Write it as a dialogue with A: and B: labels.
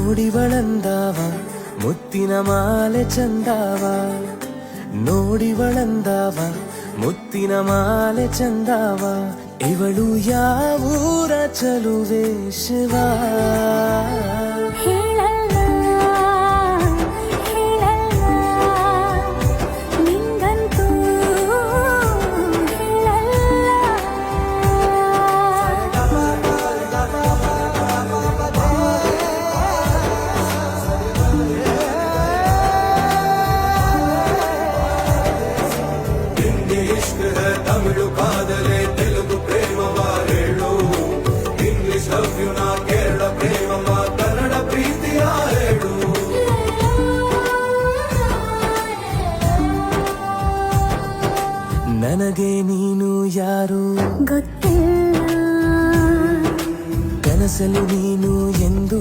A: ನೋಡಿವಳಂದಾವ ಮುತ್ತಿನ ಮಾಲೆ ಚಂದಾವ, ನೋಡಿವಳಂದಾವ ಮುತ್ತಿನ ಮಾಲೆ ಚಂದಾವ. ಇವಳು ಯಾವೂರ ಚಲುವೆ ಶಿವ?
B: ತಮಿಳು ಕಾದಲೆ ತೆಲುಗು ಪ್ರೇಮವ ಹೇಳು, ಇಂಗ್ಲಿಷ್ ಲವ್ ಯು ನಾ ಕೇರಳ ಪ್ರೇಮವ ಕನ್ನಡ ಪ್ರೀತಿಯ ಹೇಳು.
A: ನನಗೆ ನೀನು ಯಾರು
C: ಗೊತ್ತಿಲ್ಲ,
A: ಕನಸಲು ನೀನು ಎಂದು